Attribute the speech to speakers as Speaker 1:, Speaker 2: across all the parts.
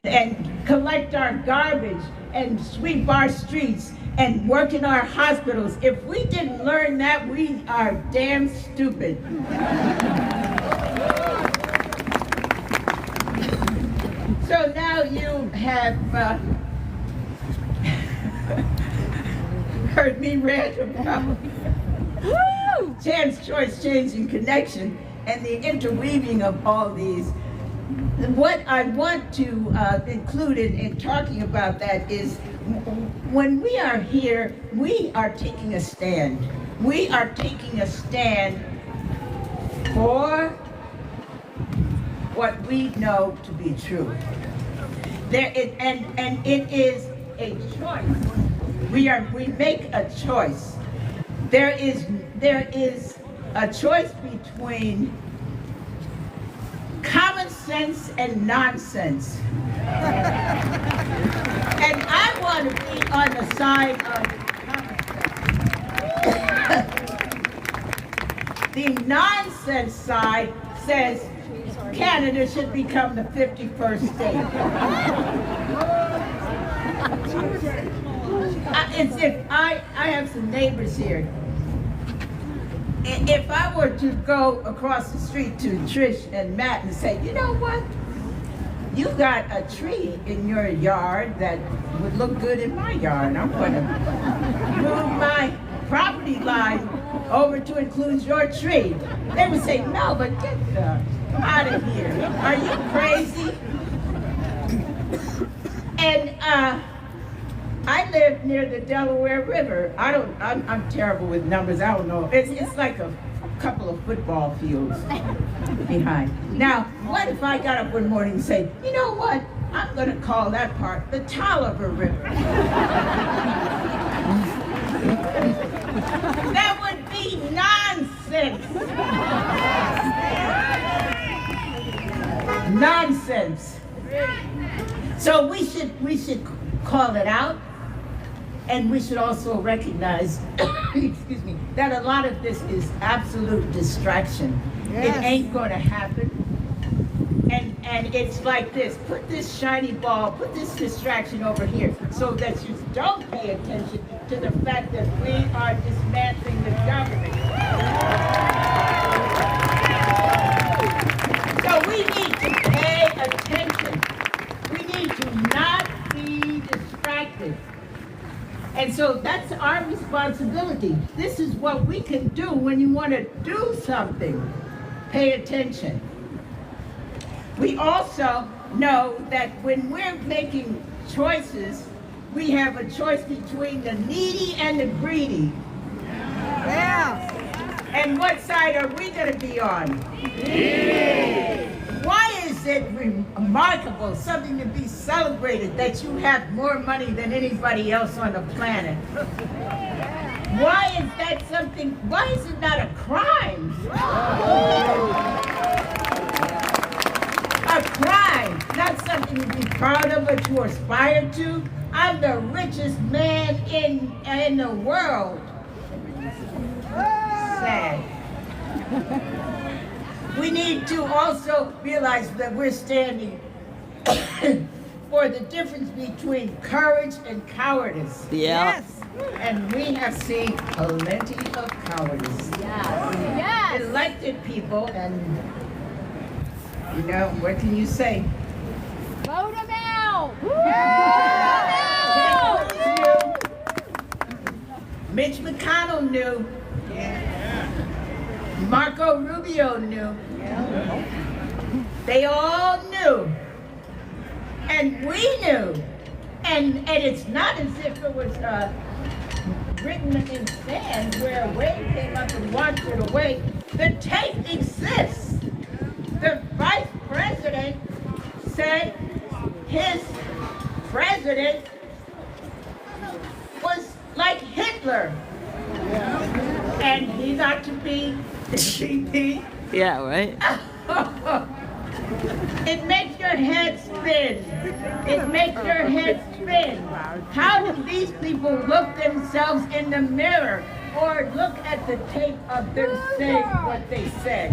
Speaker 1: and collect our garbage and sweep our streets and work in our hospitals. If we didn't learn that, we are damn stupid. So now you have heard me rant about chance, choice, change, and connection, and the interweaving of all these. What I want to include in talking about that is when we are here, we are taking a stand. We are taking a stand for what we know to be true. And it is a choice. We make a choice. There is a choice between common sense and nonsense. And I want to be on the side of common sense. The nonsense side says Canada should become the 51st state. I have some neighbors here. If I were to go across the street to Trish and Matt and say, you know what? You got a tree in your yard that would look good in my yard. I'm going to move my property line over to include your tree. They would say, Melba, get out of here. Are you crazy? And I live near the Delaware River. I'm terrible with numbers. I don't know. It's like a couple of football fields behind. Now, what if I got up one morning and say, you know what? I'm going to call that part the Tolliver River. That would be nonsense. Nonsense. So we should call it out. And we should also recognize, excuse me, that a lot of this is absolute distraction. Yes. It ain't going to happen. And it's like this. Put this shiny ball, put this distraction over here so that you don't pay attention to the fact that we are dismantling the government. So we need to pay attention. We need to not be distracted. And so that's our responsibility. This is what we can do when you want to do something. Pay attention. We also know that when we're making choices, we have a choice between the needy and the greedy. Yeah. And what side are we going to be on? Needy. Why is it remarkable, something to be celebrated, that you have more money than anybody else on the planet? Why is that something, why is it not a crime? A crime, not something to be proud of or to aspire to. I'm the richest man in the world. Sad. We need to also realize that we're standing for the difference between courage and cowardice.
Speaker 2: Yeah.
Speaker 1: Yes. And we have seen plenty of cowardice.
Speaker 3: Yes. Yes.
Speaker 1: Elected people, and you know, what can you say?
Speaker 3: Vote them out.
Speaker 1: Mitch McConnell knew. Marco Rubio knew. They all knew. And we knew. And it's not as if it was written in sand where a wave came up and washed it away. The tape exists. The vice president said his president was like Hitler. And he got to be the VP.
Speaker 2: Yeah, right?
Speaker 1: It makes your head spin. It makes your head spin. How do these people look themselves in the mirror or look at the tape of them saying what they said?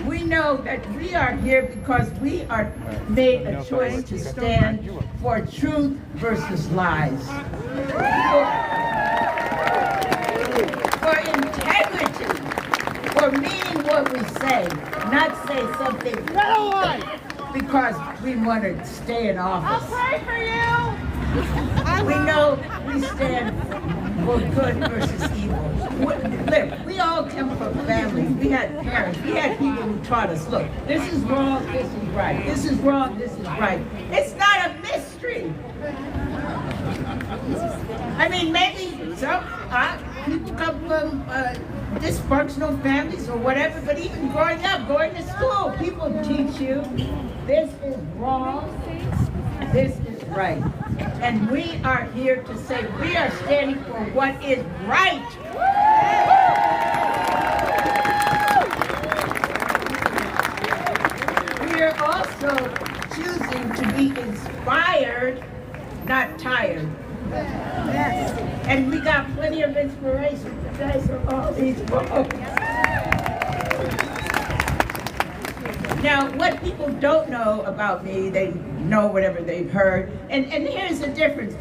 Speaker 1: We know that we are here because we are made a choice to stand for truth versus lies. For integrity, for meaning what we say, not say something because we want to stay in office.
Speaker 3: I'll pray for you.
Speaker 1: We know we stand for good versus evil. Look, we all come from families. We had parents. We had people who taught us, look, this is wrong, this is right. This is wrong, this is right. It's not a mystery. I mean, maybe some people come from dysfunctional families or whatever, but even growing up, going to school, people teach you this is wrong, this is right. And we are here to say we are standing for what is right. We are also choosing to be inspired, not tired. Yes. And we got plenty of inspiration today from all these books. Now, what people don't know about me, they know whatever they've heard. And here's the difference.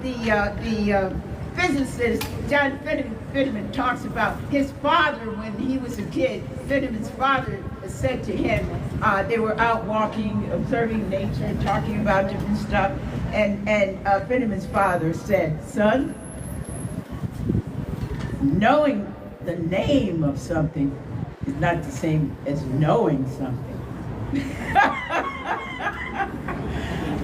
Speaker 1: The physicist, John Fetterman, talks about his father when he was a kid. Fetterman's father said to him, they were out walking, observing nature, talking about different stuff. And Fetterman's father said, son, knowing the name of something is not the same as knowing something.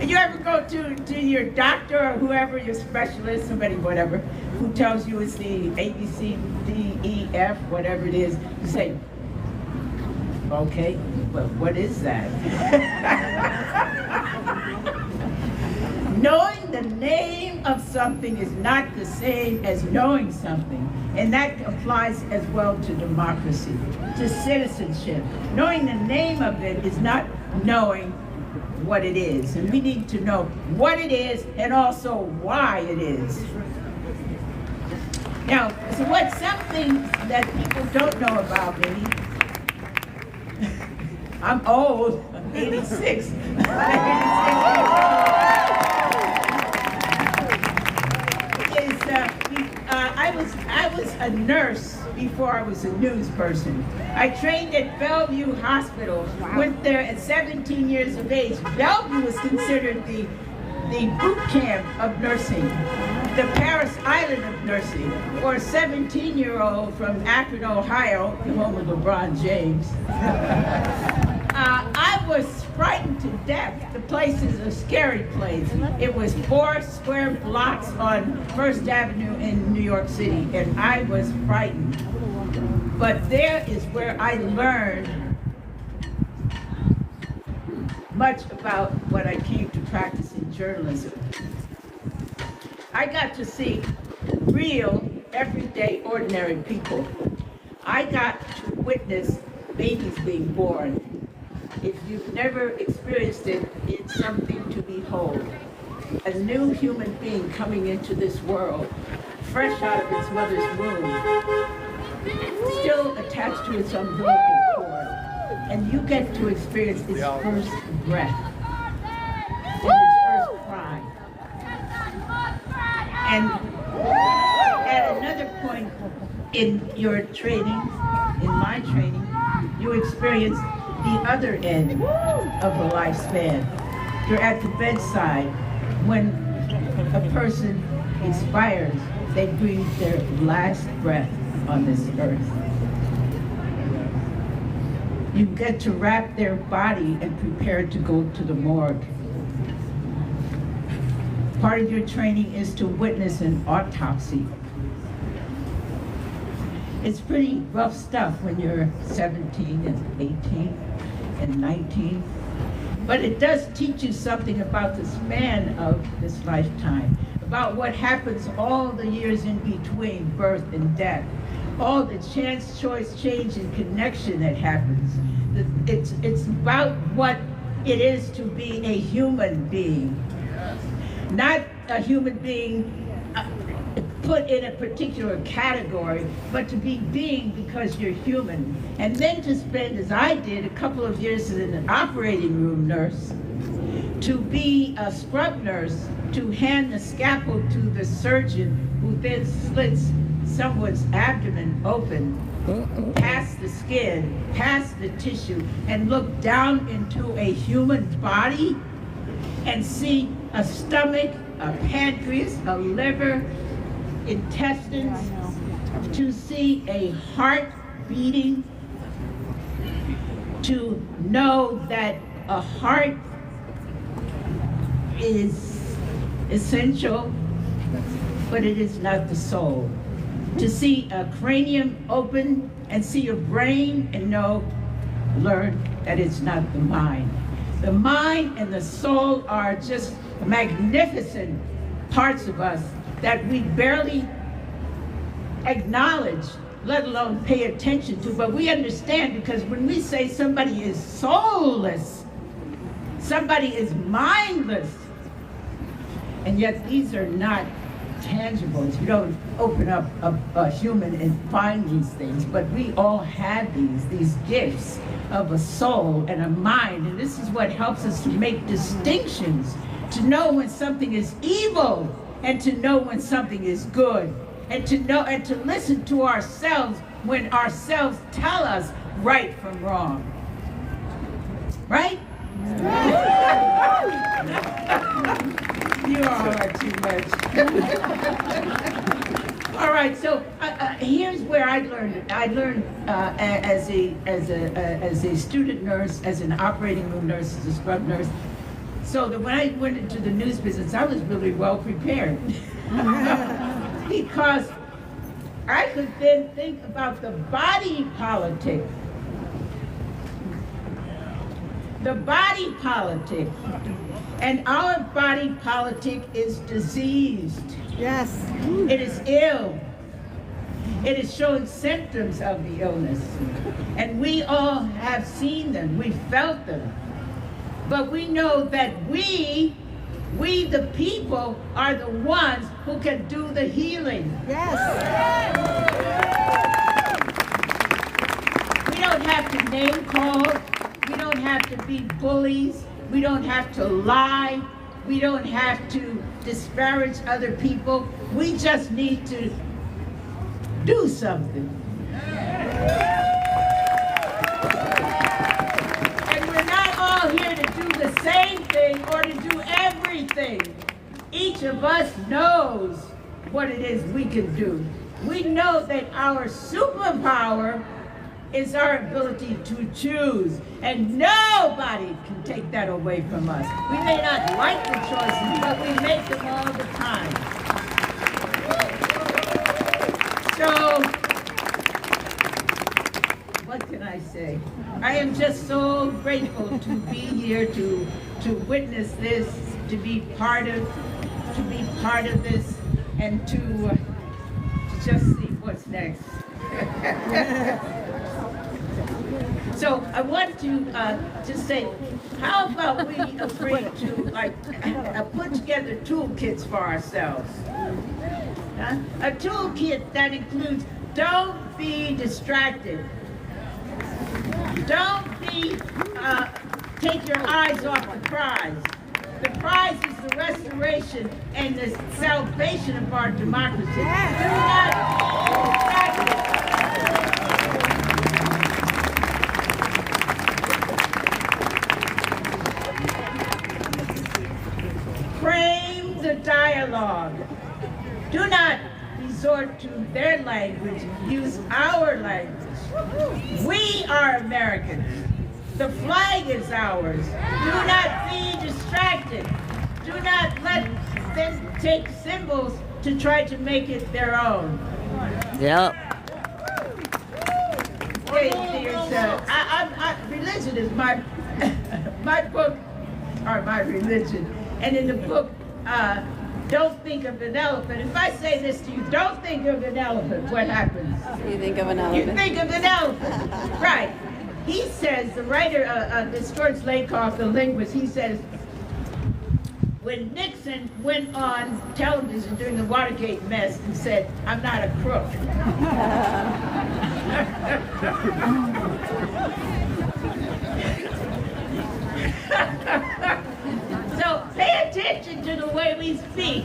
Speaker 1: You ever go to your doctor or whoever, your specialist, somebody, whatever, who tells you it's the A, B, C, D, E, F, whatever it is, you say, okay, but what is that? Knowing the name of something is not the same as knowing something. And that applies as well to democracy, to citizenship. Knowing the name of it is not knowing what it is. And we need to know what it is and also why it is. Now, so what's something that people don't know about me? I'm old, I'm 86. I was a nurse before I was a news person. I trained at Bellevue Hospital, went there at 17 years of age. Bellevue was considered the boot camp of nursing, the Paris Island of nursing, for a 17-year-old from Akron, Ohio, the home of LeBron James. I was frightened to death. The place is a scary place. It was 4 square blocks on First Avenue in New York City, and I was frightened. But there is where I learned much about what I came to practice in journalism. I got to see real, everyday, ordinary people. I got to witness babies being born. If you've never experienced it, it's something to behold. A new human being coming into this world, fresh out of its mother's womb, still attached to its umbilical cord. And you get to experience its first breath and its first cry. And at another point in your training, in my training, you experience the other end of the lifespan. You're at the bedside when a person expires, they breathe their last breath on this earth. You get to wrap their body and prepare to go to the morgue. Part of your training is to witness an autopsy. It's pretty rough stuff when you're 17 and 18 and 19. But it does teach you something about the span of this lifetime, about what happens all the years in between birth and death, all the chance, choice, change, and connection that happens. It's about what it is to be a human being, not a human being put in a particular category, but to be being because you're human. And then to spend, as I did, a couple of years as an operating room nurse, to be a scrub nurse, to hand the scalpel to the surgeon who then slits someone's abdomen open, past the skin, past the tissue, and look down into a human body and see a stomach, a pancreas, a liver, intestines, to see a heart beating, to know that a heart is essential, but it is not the soul. To see a cranium open and see your brain and learn that it's not the mind. The mind and the soul are just magnificent parts of us that we barely acknowledge, let alone pay attention to, but we understand, because when we say somebody is soulless, somebody is mindless, and yet these are not tangibles. You don't open up a human and find these things, but we all have these gifts of a soul and a mind, and this is what helps us to make distinctions, to know when something is evil and to know when something is good, and to know and to listen to ourselves when ourselves tell us right from wrong. Right? You all are too much. All right, so here's where I learned it. I learned as a student nurse, as an operating room nurse, as a scrub nurse, so that when I went into the news business, I was really well prepared. Because I could then think about the body politic. The body politic. And our body politic is diseased.
Speaker 3: Yes.
Speaker 1: It is ill. It is showing symptoms of the illness. And we all have seen them. We felt them. But we know that we the people, are the ones who can do the healing.
Speaker 3: Yes.
Speaker 1: We don't have to name call. We don't have to be bullies. We don't have to lie. We don't have to disparage other people. We just need to do something. And we're not all here to do the same thing or to do everything. Each of us knows what it is we can do. We know that our superpower is our ability to choose, and nobody can take that away from us. We may not like the choices, but we make them all the time. So, what can I say? I am just so grateful to be here, to witness this, to be part of this, and to just see what's next. So I want to just say, how about we agree to put together toolkits for ourselves? A toolkit that includes, don't be distracted. Don't take your eyes off the prize. The prize is the restoration and the salvation of our democracy. Do not be distracted. Frame the dialogue. Do not resort to their language. Use our language. We are Americans. The flag is ours. Do not be distracted. Do not let them take symbols to try to make it their own.
Speaker 2: Yep.
Speaker 1: Religion is my book, or my religion. And in the book, don't think of an elephant. If I say this to you, don't think of an elephant, what happens?
Speaker 4: You think of an elephant.
Speaker 1: You think of an elephant, right. He says, the writer, this George Lakoff, the linguist, he says, when Nixon went on television during the Watergate mess and said, "I'm not a crook." So pay attention to the way we speak.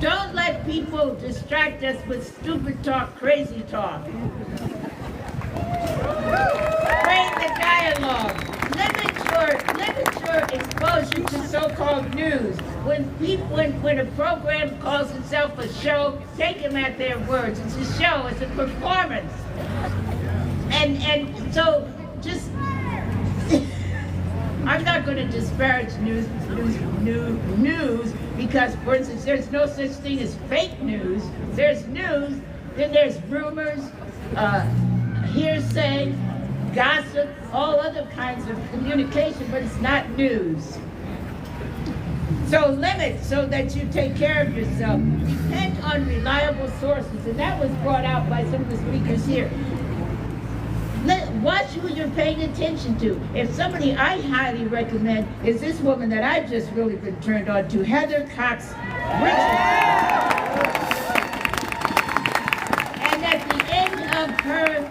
Speaker 1: Don't let people distract us with stupid talk, crazy talk. Frame the dialogue. Limit your exposure to so-called news. When a program calls itself a show, take them at their words. It's a show. It's a performance. And so just. I'm not going to disparage news because, for instance, there's no such thing as fake news. There's news, then there's rumors, hearsay, gossip, all other kinds of communication, but it's not news. So limit so that you take care of yourself. Depend on reliable sources, and that was brought out by some of the speakers here. Watch who you're paying attention to. If somebody I highly recommend is this woman that I've just really been turned on to, Heather Cox Richardson. And at the end of her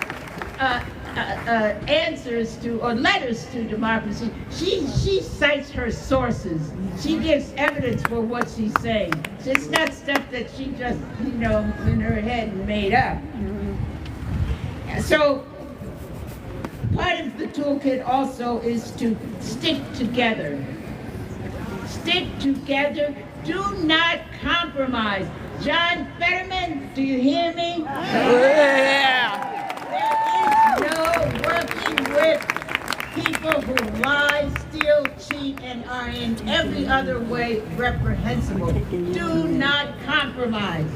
Speaker 1: answers to, or letters to democracy, she cites her sources. She gives evidence for what she's saying. So it's not stuff that she just, in her head made up. So, part of the toolkit also is to stick together. Stick together. Do not compromise. John Fetterman, do you hear me?
Speaker 3: Yeah.
Speaker 1: There is no working with people who lie, steal, cheat, and are in every other way reprehensible. Do not compromise.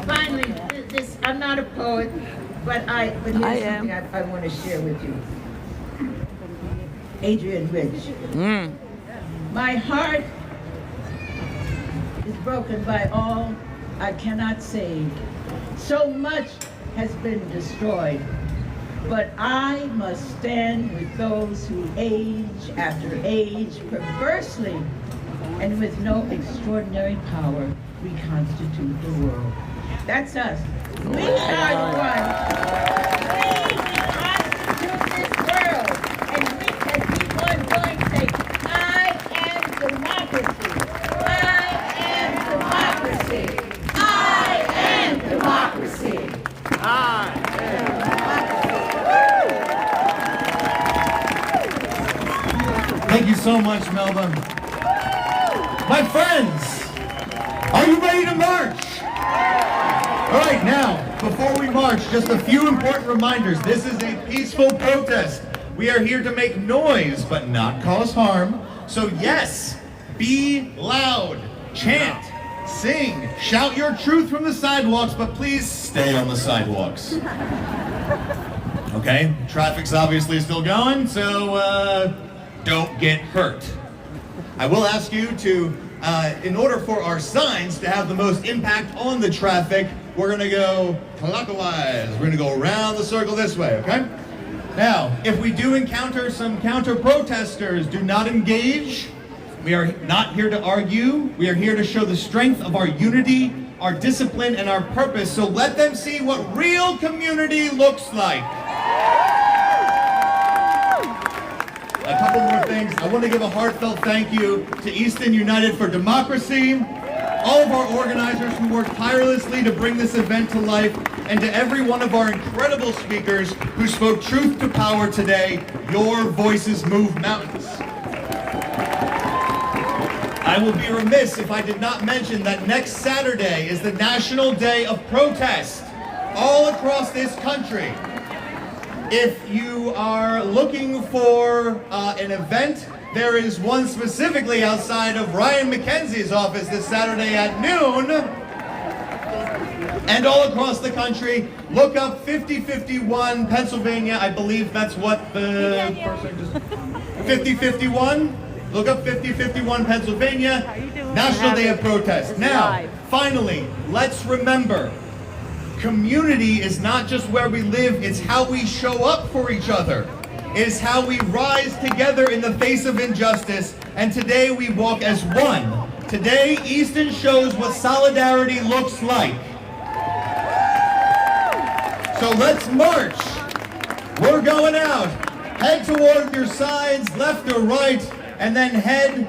Speaker 1: Finally, I'm not a poet, but here's something I want to share with you. Adrian Rich. My heart is broken by all I cannot save. So much has been destroyed, but I must stand with those who age after age perversely and with no extraordinary power reconstitute the world. That's us. We are the ones. We reconstitute this world. And we can keep on going and say, I am democracy. I am democracy. I am democracy.
Speaker 3: I am
Speaker 2: democracy. Thank you so much, Melba. My friends, are you ready to march? All right, now, before we march, just a few important reminders. This is a peaceful protest. We are here to make noise, but not cause harm. So yes, be loud, chant, sing, shout your truth from the sidewalks, but please stay on the sidewalks. Okay, traffic's obviously still going, so don't get hurt. I will ask you to, in order for our signs to have the most impact on the traffic, we're gonna go clockwise. We're gonna go around the circle this way, okay? Now, if we do encounter some counter-protesters, do not engage. We are not here to argue. We are here to show the strength of our unity, our discipline, and our purpose. So let them see what real community looks like. A couple more things. I want to give a heartfelt thank you to Easton United for Democracy, all of our organizers who worked tirelessly to bring this event to life, and to every one of our incredible speakers who spoke truth to power today. Your voices move mountains. I will be remiss if I did not mention that next Saturday is the National Day of Protest all across this country. If you are looking for an event, there is one specifically outside of Ryan McKenzie's office this Saturday at noon. And all across the country, look up 5051 Pennsylvania. I believe that's what the person just... 5051? Look up 5051 Pennsylvania, National Day of Protest. Now, finally, let's remember, community is not just where we live, it's how we show up for each other. is how we rise together in the face of injustice, and today we walk as one. Today, Easton shows what solidarity looks like. So let's march. We're going out. Head toward your sides, left or right, and then head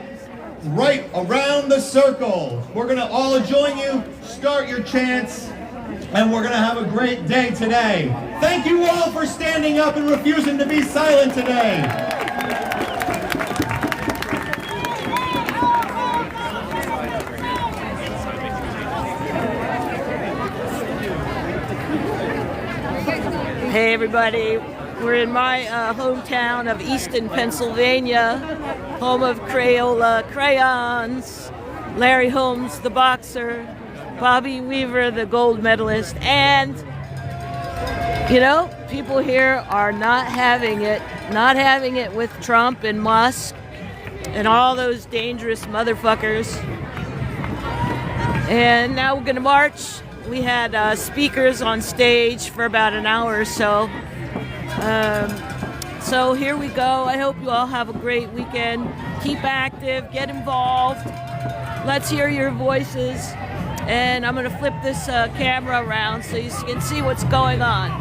Speaker 2: right around the circle. We're gonna all join you, start your chants, and we're gonna have a great day today. Thank you all for standing up and refusing to be silent today.
Speaker 4: Hey everybody, we're in my hometown of Easton, Pennsylvania, home of Crayola crayons, Larry Holmes, the boxer, Bobby Weaver, the gold medalist, and, you know, people here are not having it with Trump and Musk and all those dangerous motherfuckers. And now we're gonna march. We had speakers on stage for about an hour or so. So here we go. I hope you all have a great weekend. Keep active, get involved. Let's hear your voices. And I'm gonna flip this camera around so you can see what's going on.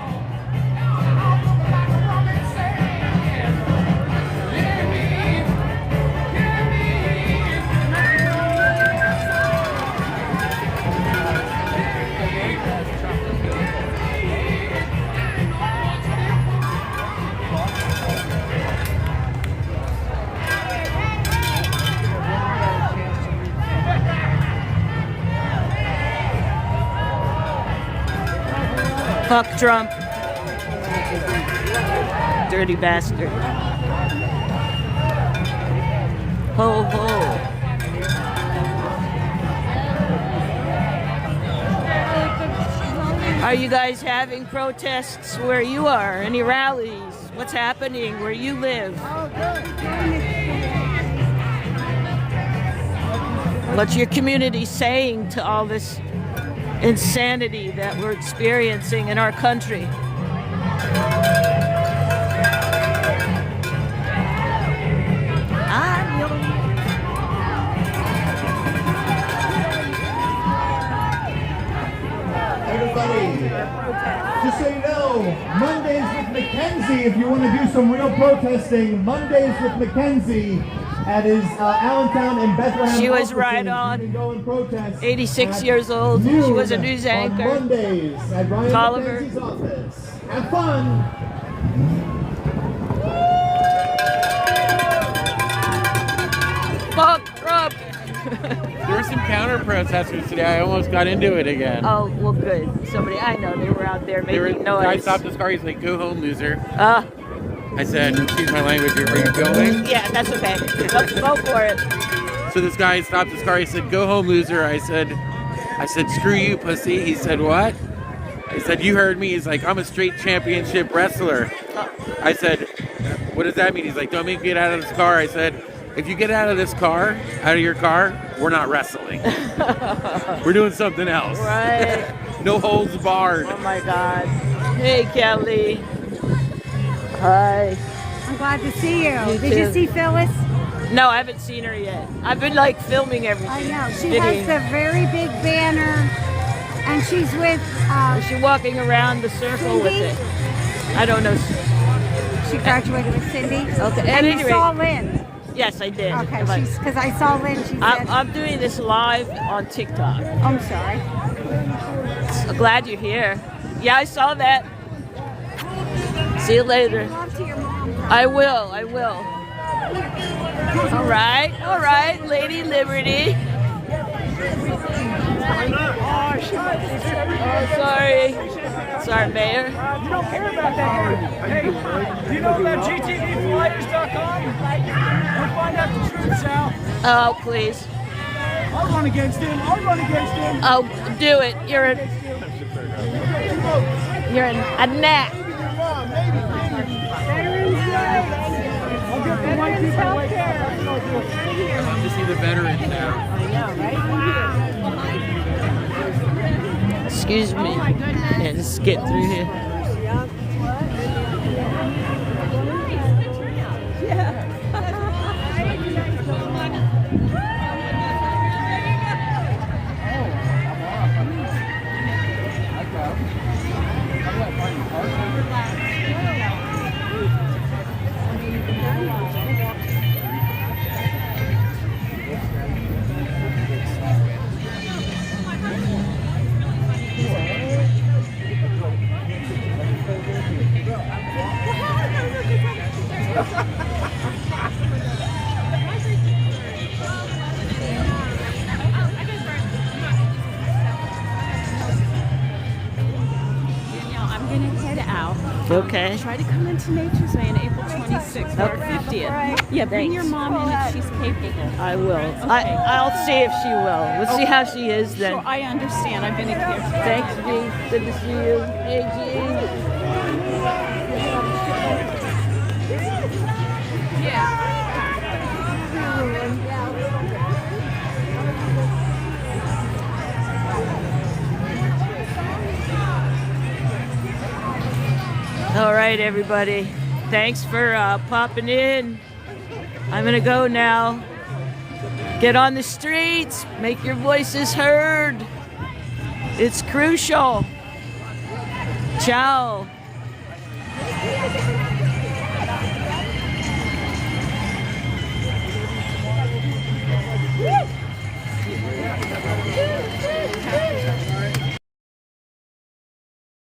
Speaker 4: Fuck Trump. Dirty bastard. Ho ho. Are you guys having protests where you are? Any rallies? What's happening where you live? What's your community saying to all this insanity that we're experiencing in our country?
Speaker 2: Everybody, just so you know, Mondays with Mackenzie, if you want to do some real protesting, Mondays with Mackenzie at his Allentown and Bethlehem.
Speaker 4: She was
Speaker 2: offices.
Speaker 4: right
Speaker 2: You
Speaker 4: on.
Speaker 2: can go and protest
Speaker 4: 86 years old. She was a news anchor.
Speaker 2: On Mondays at Ryan
Speaker 4: Tolliver.
Speaker 2: Mackenzie's office. Have fun.
Speaker 4: Fuck Trump.
Speaker 3: There were some counter protesters today. I almost got into it again.
Speaker 4: Oh, well, good. Somebody, I know, they were out there
Speaker 3: They were,
Speaker 4: making
Speaker 3: guy
Speaker 4: noise.
Speaker 3: stopped his car. He's like, "Go home, loser."
Speaker 4: I
Speaker 3: said, "Excuse my language. Are you going?"
Speaker 4: Yeah, that's okay. Go for it.
Speaker 3: So this guy stopped his car. He said, "Go home, loser." I said, "Screw you, pussy." He said, "What?" I said, "You heard me." He's like, "I'm a straight championship wrestler." I said, "What does that mean?" He's like, "Don't make me get out of this car." I said, "If you get out of your car, we're not wrestling. We're doing something else."
Speaker 4: Right.
Speaker 3: No holds barred.
Speaker 4: Oh my God. Hey, Kelly. Hi.
Speaker 5: I'm glad to see you.
Speaker 4: You
Speaker 5: Did
Speaker 4: too.
Speaker 5: you see Phyllis?
Speaker 4: No, I haven't seen her yet. I've been like filming everything.
Speaker 5: I know. She
Speaker 4: Videoing.
Speaker 5: has the very big banner, and she's with.
Speaker 4: Is she walking around the circle with
Speaker 5: Cindy?
Speaker 4: it? I don't know.
Speaker 5: She graduated with Cindy.
Speaker 4: Okay. At
Speaker 5: And
Speaker 4: any
Speaker 5: you
Speaker 4: rate-
Speaker 5: saw Lynn.
Speaker 4: Yes, I did.
Speaker 5: Okay,
Speaker 4: But
Speaker 5: because I saw Lynn. She said.
Speaker 4: I'm doing this live on TikTok.
Speaker 5: I'm sorry.
Speaker 4: So glad you're here. Yeah, I saw that. See you later.
Speaker 5: Love to your mom.
Speaker 4: I will. All right, Lady Liberty. Oh, sorry, Mayor.
Speaker 6: You don't care about that. Hey, do you know about GTVFlyers.com? We'll find out the truth, Sal.
Speaker 4: Oh, please.
Speaker 6: I'll run against him.
Speaker 4: Oh, do it. You're a gnat.
Speaker 5: Veterans Day.
Speaker 6: I'll get the white people away.
Speaker 3: I'd love to see the veterans now.
Speaker 4: Excuse me. Yeah, just get through here. Okay.
Speaker 7: Try to come into Nature's Way on April 26th, our 50th. Yeah, bring your mom in if she's capable.
Speaker 4: I will. I'll see if she will. We'll see how she is then.
Speaker 7: Sure, I understand. I've been a caregiver.
Speaker 4: Thanks, G. Good to see you. Hey, G. All right, everybody. Thanks for popping in. I'm gonna go now. Get on the streets. Make your voices heard. It's crucial. Ciao.